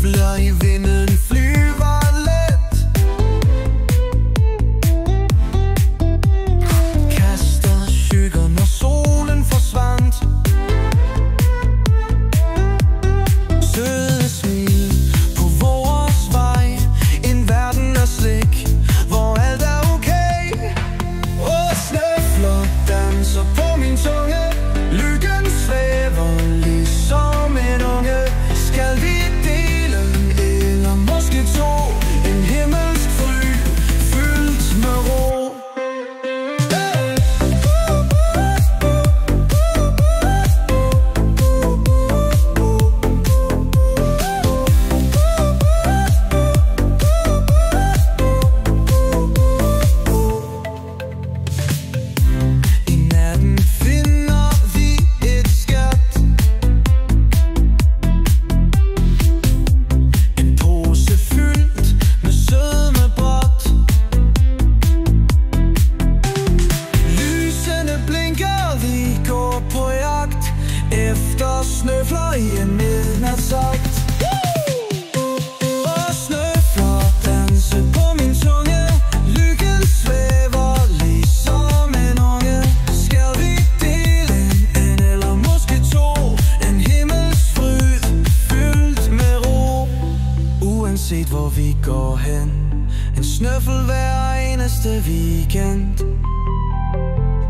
snøfler i vinden flyver let. Kaster skygger når solen forsvandt. Søde smil på vores vej. En verden af slik, hvor alt er okay. Og snøfler danser på min tunge. Lykken svæver ligesom en unge. Skal vi dele eller måske to? En himmelsk fryd fyldt med ro. I natten finder vi et skat. En pose fyldt med sødmebræt. Lysene blinker, vi går på jagt efter snøfler i en midnatsakt. Og snøfler danser på min tunge. Lykken svæver ligesom en unge. Skal vi dele en eller måske to? En himmelsk fryd fyldt med ro. Uanset hvor vi går hen, en snøffel hver eneste weekend.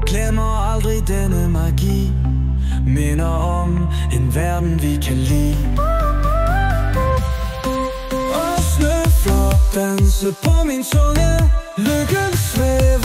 Glemmer aldrig denne magi. Minder om en verden vi kan lide. Og snøfler danser på min tunge. Lykken svæver